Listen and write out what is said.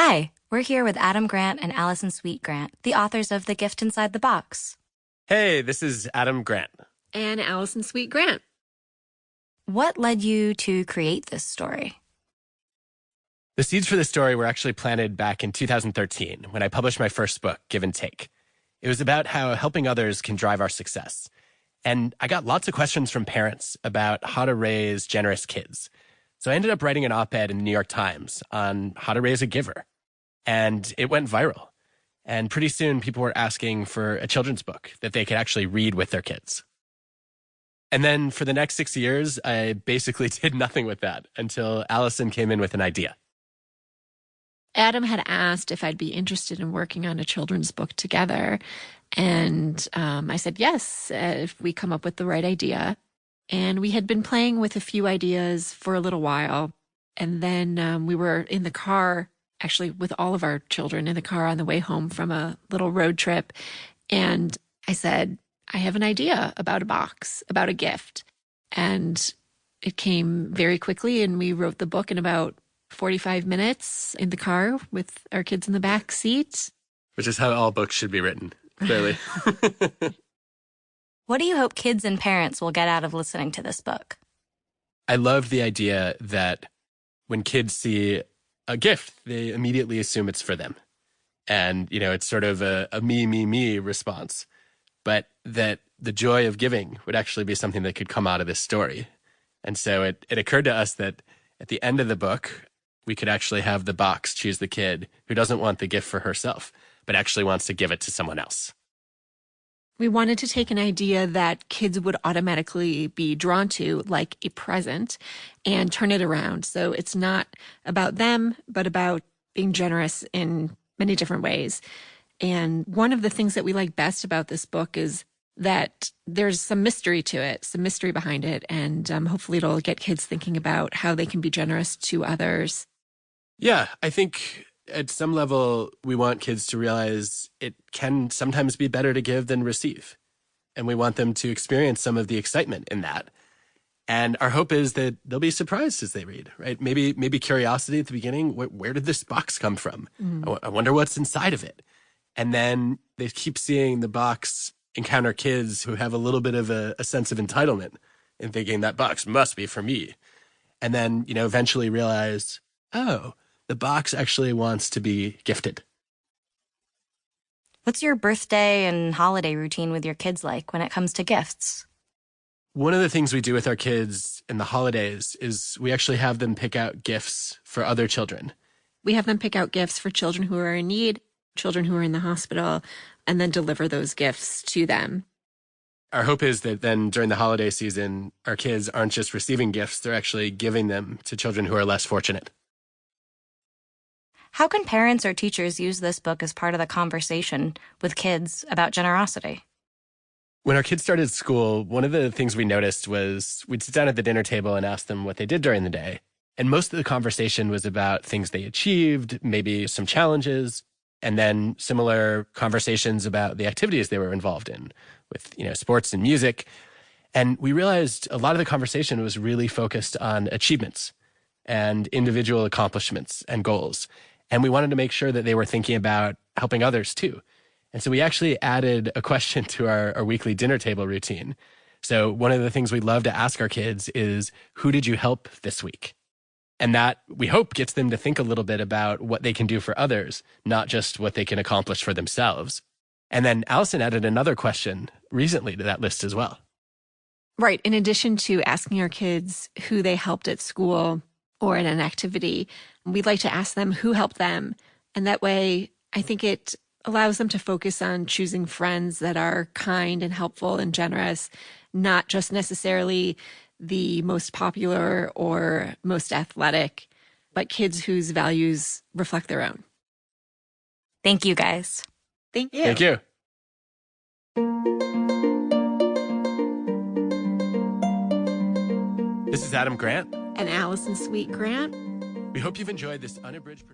Hi, we're here with Adam Grant and Allison Sweet Grant, the authors of The Gift Inside the Box. Hey, this is Adam Grant. And Allison Sweet Grant. What led you to create this story? The seeds for this story were actually planted back in 2013 when I published my first book, Give and Take. It was about how helping others can drive our success. And I got lots of questions from parents about how to raise generous kids. So I ended up writing an op-ed in the New York Times on how to raise a giver. And it went viral. And pretty soon people were asking for a children's book that they could actually read with their kids. And then for the next 6 years, I basically did nothing with that until Allison came in with an idea. Adam had asked if I'd be interested in working on a children's book together. And I said yes, if we come up with the right idea. And we had been playing with a few ideas for a little while. And then we were in the car, actually with all of our children in the car on the way home from a little road trip. And I said, I have an idea about a box, about a gift. And it came very quickly, and we wrote the book in about 45 minutes in the car with our kids in the back seat. Which is how all books should be written, clearly. What do you hope kids and parents will get out of listening to this book? I love the idea that when kids see a gift, they immediately assume it's for them. And, it's sort of a me response. But that the joy of giving would actually be something that could come out of this story. And so it occurred to us that at the end of the book, we could actually have the box choose the kid who doesn't want the gift for herself, but actually wants to give it to someone else. We wanted to take an idea that kids would automatically be drawn to, like a present, and turn it around. So it's not about them, but about being generous in many different ways. And one of the things that we like best about this book is that there's some mystery to it, some mystery behind it. And hopefully it'll get kids thinking about how they can be generous to others. Yeah, I think at some level, we want kids to realize it can sometimes be better to give than receive. And we want them to experience some of the excitement in that. And our hope is that they'll be surprised as they read, right? Maybe curiosity at the beginning. Where did this box come from? I wonder what's inside of it. And then they keep seeing the box encounter kids who have a little bit of a sense of entitlement and thinking that box must be for me. And then, eventually realize, oh, the box actually wants to be gifted. What's your birthday and holiday routine with your kids like when it comes to gifts? One of the things we do with our kids in the holidays is we actually have them pick out gifts for other children. We have them pick out gifts for children who are in need, children who are in the hospital, and then deliver those gifts to them. Our hope is that then during the holiday season, our kids aren't just receiving gifts, they're actually giving them to children who are less fortunate. How can parents or teachers use this book as part of the conversation with kids about generosity? When our kids started school, one of the things we noticed was we'd sit down at the dinner table and ask them what they did during the day. And most of the conversation was about things they achieved, maybe some challenges, and then similar conversations about the activities they were involved in with, sports and music. And we realized a lot of the conversation was really focused on achievements and individual accomplishments and goals. And we wanted to make sure that they were thinking about helping others too. And so we actually added a question to our weekly dinner table routine. So one of the things we love to ask our kids is, who did you help this week? And that, we hope, gets them to think a little bit about what they can do for others, not just what they can accomplish for themselves. And then Allison added another question recently to that list as well. Right. In addition to asking our kids who they helped at school or in an activity, we'd like to ask them who helped them. And that way, I think it allows them to focus on choosing friends that are kind and helpful and generous, not just necessarily the most popular or most athletic, but kids whose values reflect their own. Thank you, guys. Thank you. Thank you. This is Adam Grant. And Allison Sweet Grant. We hope you've enjoyed this unabridged production.